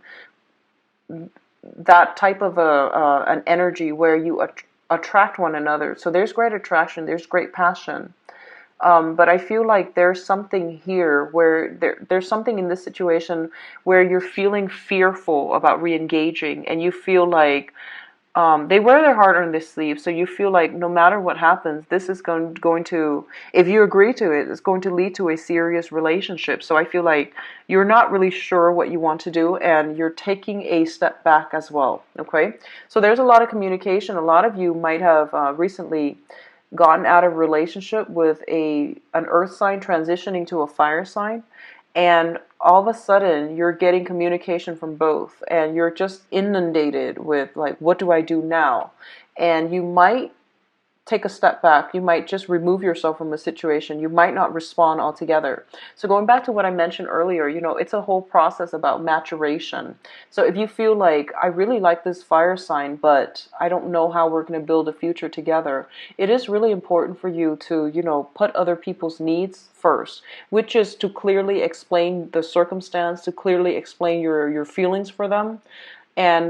type of an energy where you attract one another. So there's great attraction, there's great passion. But I feel like there's something here where there's something in this situation where you're feeling fearful about re-engaging, and you feel like they wear their heart on their sleeve. So you feel like no matter what happens, this is going to, if you agree to it, it's going to lead to a serious relationship. So I feel like you're not really sure what you want to do, and you're taking a step back as well. Okay, so there's a lot of communication. A lot of you might have recently gotten out of relationship with an earth sign transitioning to a fire sign, and all of a sudden you're getting communication from both, and you're just inundated with like, what do I do now? And you might take a step back. You might just remove yourself from a situation. You might not respond altogether. So going back to what I mentioned earlier, it's a whole process about maturation. So if you feel like, I really like this fire sign, but I don't know how we're going to build a future together, it is really important for you to, put other people's needs first, which is to clearly explain the circumstance, to clearly explain your feelings for them, and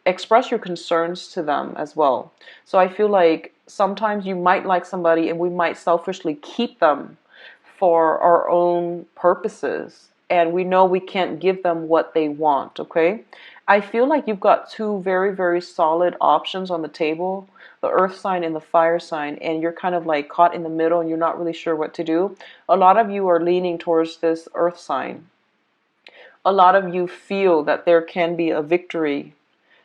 express your concerns to them as well. So I feel like sometimes you might like somebody and we might selfishly keep them for our own purposes, and we know we can't give them what they want, okay? I feel like you've got two very, very solid options on the table, the earth sign and the fire sign, and you're kind of like caught in the middle and you're not really sure what to do. A lot of you are leaning towards this earth sign. A lot of you feel that there can be a victory,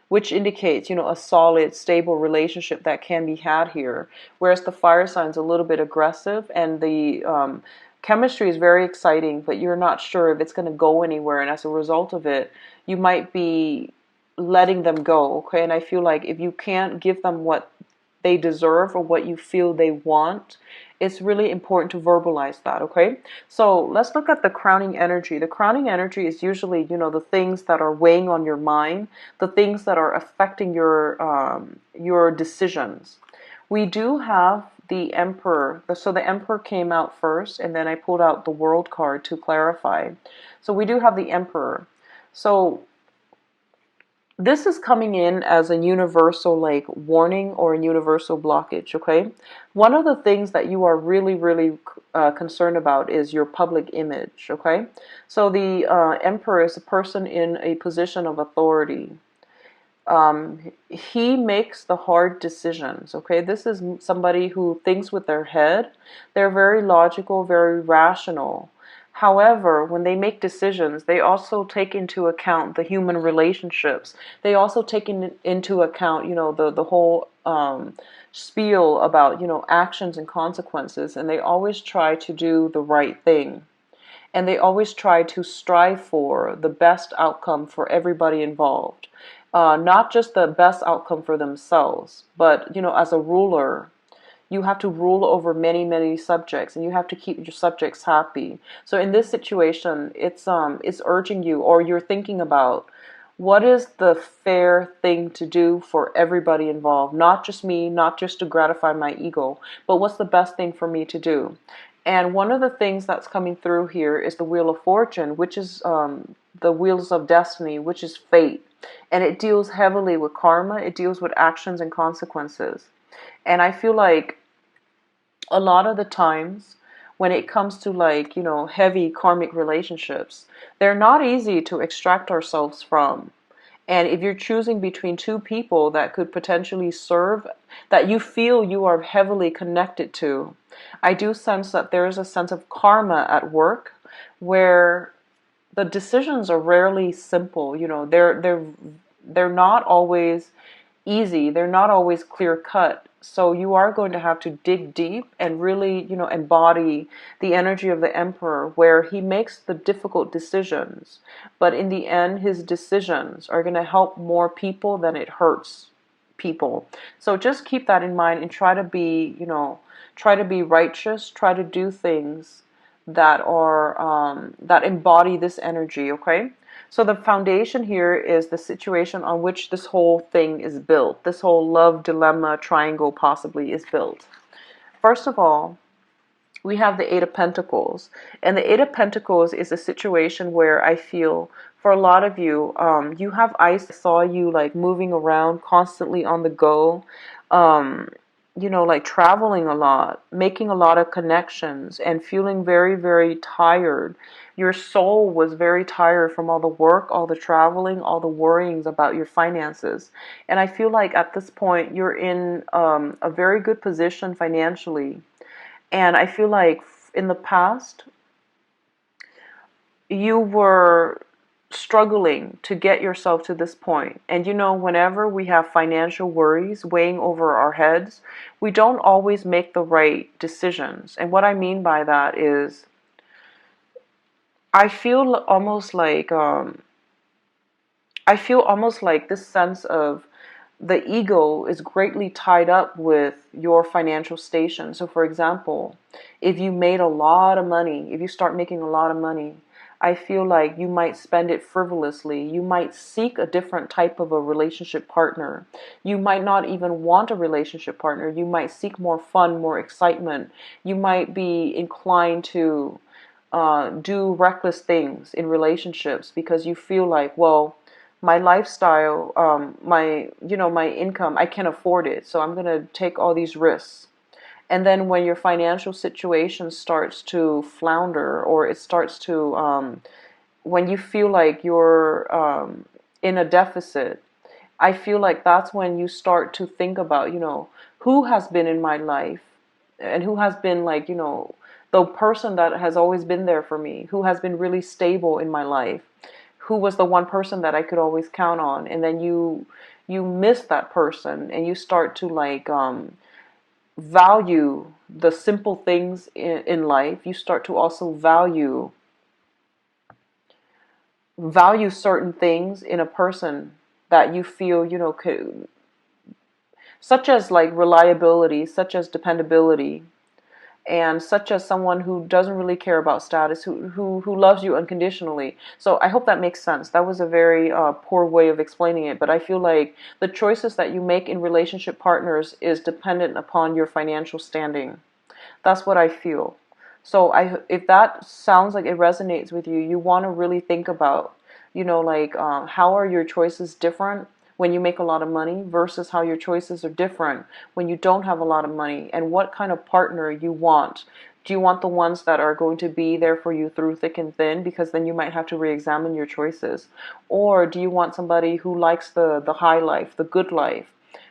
which indicates, a solid, stable relationship that can be had here. Whereas the fire sign's a little bit aggressive, and the chemistry is very exciting, but you're not sure if it's going to go anywhere. And as a result of it, you might be letting them go, okay? And I feel like if you can't give them what they deserve or what you feel they want, it's really important to verbalize that, okay? So let's look at the crowning energy. The crowning energy is usually, the things that are weighing on your mind, the things that are affecting your decisions. We do have the Emperor. So the Emperor came out first, and then I pulled out the World card to clarify. So we do have the Emperor. So this is coming in as a universal like warning or a universal blockage, okay? One of the things that you are really, really concerned about is your public image, okay? So the Emperor is a person in a position of authority. He makes the hard decisions, okay? This is somebody who thinks with their head. They're very logical, very rational. However, when they make decisions, they also take into account the human relationships. They also take into account, the whole spiel about, actions and consequences. And they always try to do the right thing. And they always try to strive for the best outcome for everybody involved. Not just the best outcome for themselves, but, as a ruler, you have to rule over many, many subjects, and you have to keep your subjects happy. So in this situation, it's urging you, or you're thinking about, what is the fair thing to do for everybody involved? Not just me, not just to gratify my ego, but what's the best thing for me to do? And one of the things that's coming through here is the Wheel of Fortune, which is the Wheels of Destiny, which is fate. And it deals heavily with karma. It deals with actions and consequences. And I feel like a lot of the times when it comes to like, heavy karmic relationships, they're not easy to extract ourselves from. And if you're choosing between two people that could potentially serve, that you feel you are heavily connected to, I do sense that there is a sense of karma at work where the decisions are rarely simple. They're not always easy. They're not always clear cut. So you are going to have to dig deep and really, embody the energy of the Emperor, where he makes the difficult decisions. But in the end, his decisions are going to help more people than it hurts people. So just keep that in mind and try to be, righteous, try to do things that are, that embody this energy, okay? So the foundation here is the situation on which this whole thing is built. This whole love dilemma triangle possibly is built. First of all, we have the Eight of Pentacles. And the Eight of Pentacles is a situation where I feel for a lot of you, you have ice. I saw you like moving around, constantly on the go. Like traveling a lot, making a lot of connections, and feeling very, very tired. Your soul was very tired from all the work, all the traveling, all the worryings about your finances. And I feel like at this point, you're in a very good position financially. And I feel like in the past, you were struggling to get yourself to this point. And whenever we have financial worries weighing over our heads, we don't always make the right decisions. And what I mean by that is I feel almost like this sense of the ego is greatly tied up with your financial station. So, for example, if you made a lot of money, if you start making a lot of money, I feel like you might spend it frivolously. You might seek a different type of a relationship partner. You might not even want a relationship partner. You might seek more fun, more excitement. You might be inclined to do reckless things in relationships because you feel like, well, my lifestyle, my income, I can afford it, so I'm gonna take all these risks. And then when your financial situation starts to flounder, or it starts to, when you feel like you're in a deficit, I feel like that's when you start to think about, who has been in my life and who has been like, the person that has always been there for me, who has been really stable in my life, who was the one person that I could always count on. And then you miss that person and you start to like value the simple things in life. You start to also value certain things in a person that you feel, such as like reliability, such as dependability, and such as someone who doesn't really care about status, who loves you unconditionally. So I hope that makes sense. That was a very poor way of explaining it, but I feel like the choices that you make in relationship partners is dependent upon your financial standing. That's what I feel. So if that sounds like it resonates with you, you want to really think about, like how are your choices different when you make a lot of money versus how your choices are different when you don't have a lot of money, and what kind of partner you want. Do you want the ones that are going to be there for you through thick and thin, because then you might have to re-examine your choices? Or do you want somebody who likes the high life, the good life,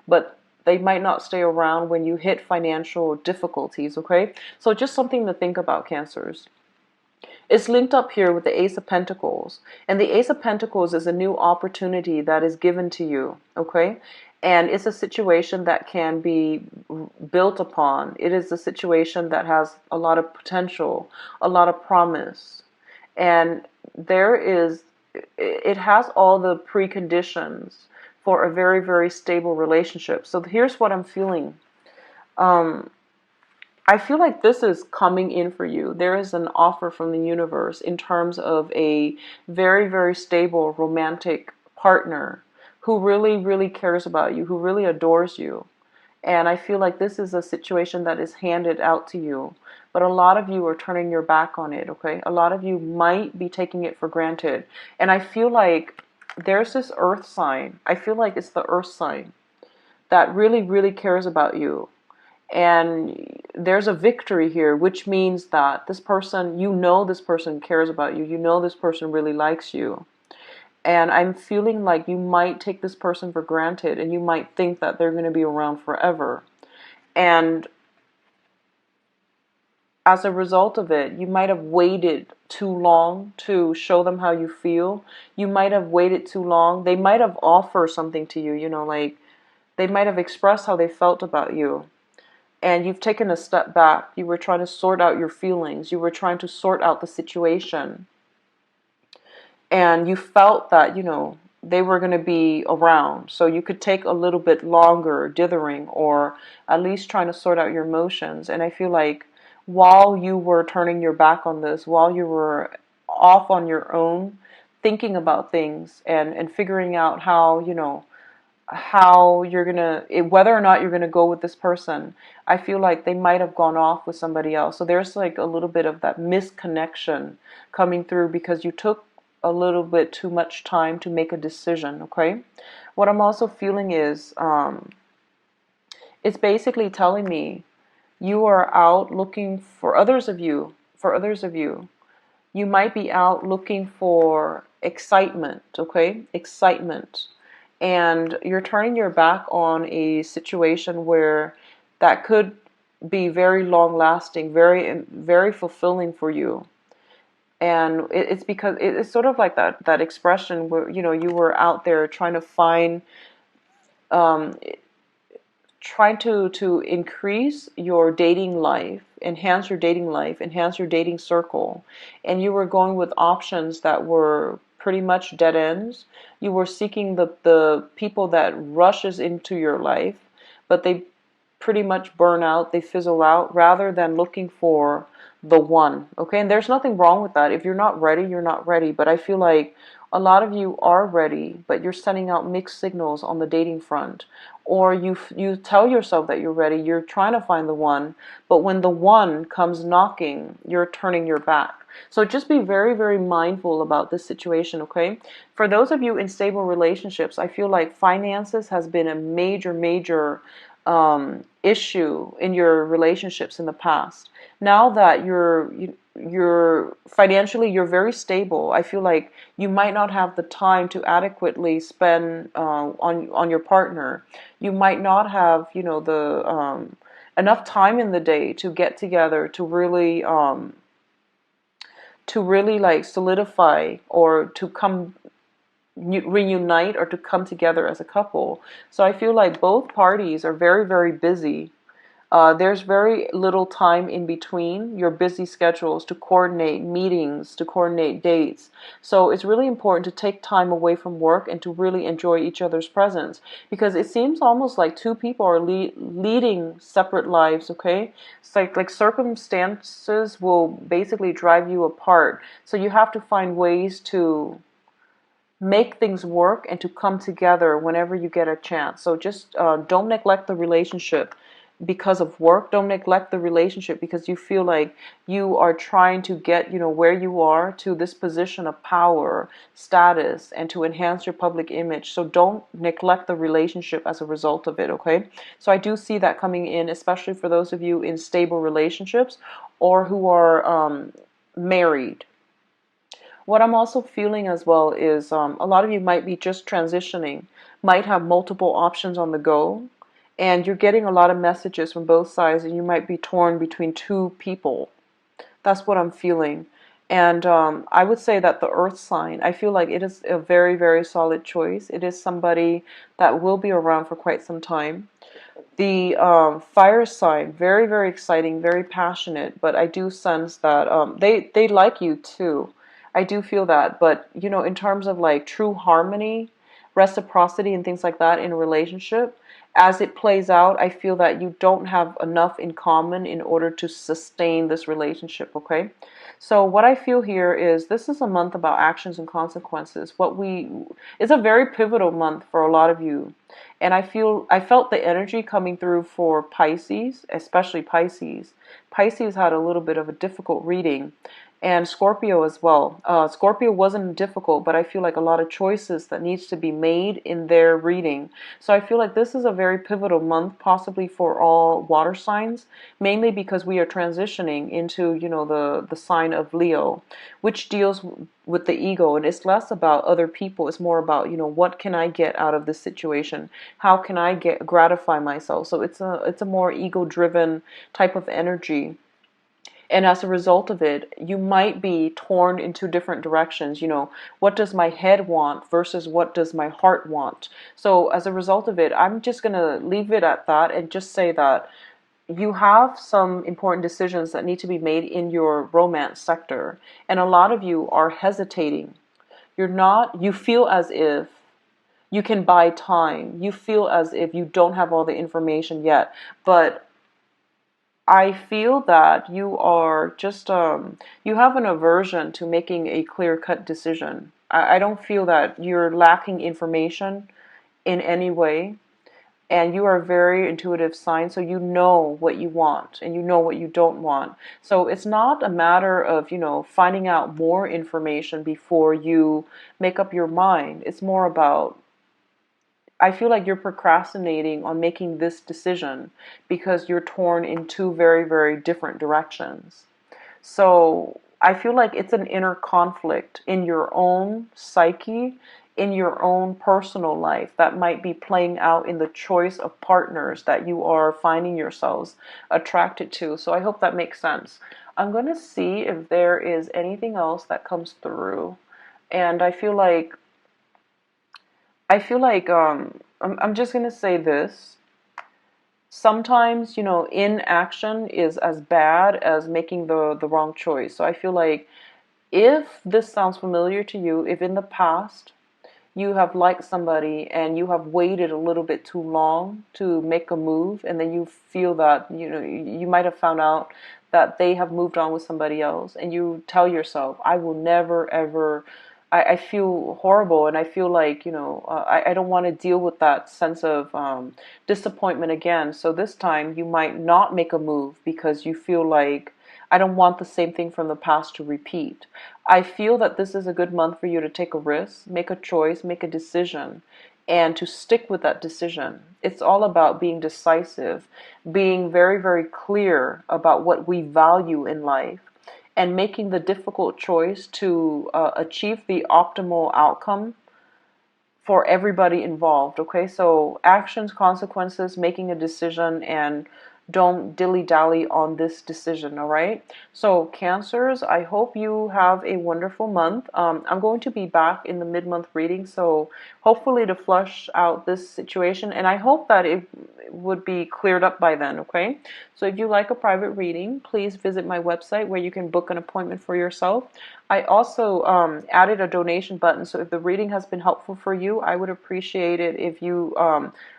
but they might not stay around when you hit financial difficulties, okay? So just something to think about, Cancers. It's linked up here with the Ace of Pentacles. And the Ace of Pentacles is a new opportunity that is given to you, okay? And it's a situation that can be built upon. It is a situation that has a lot of potential, a lot of promise. And it has all the preconditions for a very, very stable relationship. So here's what I'm feeling. Um, I feel like this is coming in for you. There is an offer from the universe in terms of a very, very stable romantic partner who really, really cares about you, who really adores you. And I feel like this is a situation that is handed out to you. But a lot of you are turning your back on it, okay? A lot of you might be taking it for granted. And I feel like there's this earth sign. I feel like it's the earth sign that really, really cares about you. And there's a victory here, which means that this person, this person cares about you. This person really likes you. And I'm feeling like you might take this person for granted and you might think that they're going to be around forever. And as a result of it, you might have waited too long to show them how you feel. You might have waited too long. They might have offered something to you, like they might have expressed how they felt about you. And you've taken a step back. You were trying to sort out your feelings. You were trying to sort out the situation. And you felt that, they were going to be around. So you could take a little bit longer dithering, or at least trying to sort out your emotions. And I feel like while you were turning your back on this, while you were off on your own, thinking about things and figuring out how you're gonna, whether or not you're gonna go with this person, I feel like they might have gone off with somebody else. So there's like a little bit of that misconnection coming through because you took a little bit too much time to make a decision, okay? What I'm also feeling is, it's basically telling me you are out looking for others of you. You might be out looking for excitement, okay? Excitement. And you're turning your back on a situation where that could be very long lasting, very, very fulfilling for you. And it's because it's sort of like that expression where, you were out there trying to find, um, trying to increase your dating life, enhance your dating life, enhance your dating circle, and you were going with options that were pretty much dead ends. You were seeking the people that rushes into your life, but they pretty much burn out, they fizzle out, rather than looking for the one. Okay, and there's nothing wrong with that. If you're not ready, you're not ready. But I feel like a lot of you are ready, but you're sending out mixed signals on the dating front. Or you tell yourself that you're ready, you're trying to find the one, but when the one comes knocking, you're turning your back. So just be very, very mindful about this situation, okay? For those of you in stable relationships, I feel like finances has been a major, major issue in your relationships in the past. Now that you're financially, you're very stable, I feel like you might not have the time to adequately spend on your partner. You might not have, the enough time in the day to get together to really like solidify or to come reunite or to come together as a couple. So I feel like both parties are very, very busy. There's very little time in between your busy schedules to coordinate meetings, to coordinate dates. So it's really important to take time away from work and to really enjoy each other's presence, because it seems almost like two people are leading separate lives, okay? It's like circumstances will basically drive you apart. So you have to find ways to make things work and to come together whenever you get a chance. So just don't neglect the relationship because of work. Don't neglect the relationship because you feel like you are trying to get, where you are to this position of power, status, and to enhance your public image. So don't neglect the relationship as a result of it, okay? So I do see that coming in, especially for those of you in stable relationships or who are married. What I'm also feeling as well is a lot of you might be just transitioning, might have multiple options on the go, and you're getting a lot of messages from both sides, and you might be torn between two people. That's what I'm feeling. And I would say that the earth sign, I feel like it is a very, very solid choice. It is somebody that will be around for quite some time. The fire sign, very, very exciting, very passionate, but I do sense that they like you too. I do feel that, but in terms of like true harmony, reciprocity, and things like that in a relationship, as it plays out, I feel that you don't have enough in common in order to sustain this relationship, okay? So what I feel here is this is a month about actions and consequences. It's a very pivotal month for a lot of you. And I felt the energy coming through for Pisces, especially Pisces. Pisces had a little bit of a difficult reading, and Scorpio as well. Scorpio wasn't difficult, but I feel like a lot of choices that needs to be made in their reading. So I feel like this is a very pivotal month, possibly for all water signs, mainly because we are transitioning into, the sign of Leo, which deals with the ego, and it's less about other people. It's more about, what can I get out of this situation? How can I gratify myself? So it's a more ego-driven type of energy. And as a result of it, you might be torn into different directions. What does my head want versus what does my heart want? So as a result of it, I'm just going to leave it at that and just say that you have some important decisions that need to be made in your romance sector. And a lot of you are hesitating. You feel as if you can buy time. You feel as if you don't have all the information yet. But I feel that you are just, you have an aversion to making a clear-cut decision. I don't feel that you're lacking information in any way. And you are a very intuitive sign, so you know what you want and you know what you don't want. So it's not a matter of, finding out more information before you make up your mind. It's more about, I feel like you're procrastinating on making this decision because you're torn in two very, very different directions. So I feel like it's an inner conflict in your own psyche, in your own personal life that might be playing out in the choice of partners that you are finding yourselves attracted to. So I hope that makes sense. I'm going to see if there is anything else that comes through. And I feel like I'm just going to say this. sometimes, you know, inaction is as bad as making the wrong choice. So I feel like if this sounds familiar to you, if in the past you have liked somebody and you have waited a little bit too long to make a move, and then you feel that, you know, you might have found out that they have moved on with somebody else, and you tell yourself, I will never ever, I feel horrible, and I feel like, you know, I don't want to deal with that sense of disappointment again. So this time you might not make a move because you feel like, I don't want the same thing from the past to repeat. I feel that this is a good month for you to take a risk, make a choice, make a decision, and to stick with that decision. It's all about being decisive, being very, very clear about what we value in life, and making the difficult choice to achieve the optimal outcome for everybody involved. Okay, so actions, consequences, making a decision, and don't dilly-dally on this decision. All right, so Cancers, I hope you have a wonderful month. I'm going to be back in the mid-month reading, so hopefully to flush out this situation, and I hope that it would be cleared up by then. Okay, so if you like a private reading, please visit my website where you can book an appointment for yourself. I also added a donation button, so if the reading has been helpful for you, I would appreciate it if you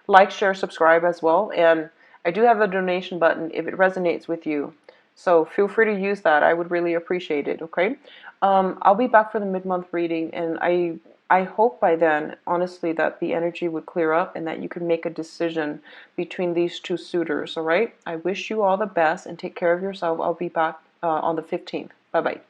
like, share, subscribe as well. And I do have a donation button if it resonates with you, so feel free to use that. I would really appreciate it. Okay, I'll be back for the mid-month reading, and I hope by then, honestly, that the energy would clear up and that you can make a decision between these two suitors. All right, I wish you all the best and take care of yourself. I'll be back on the 15th. Bye bye.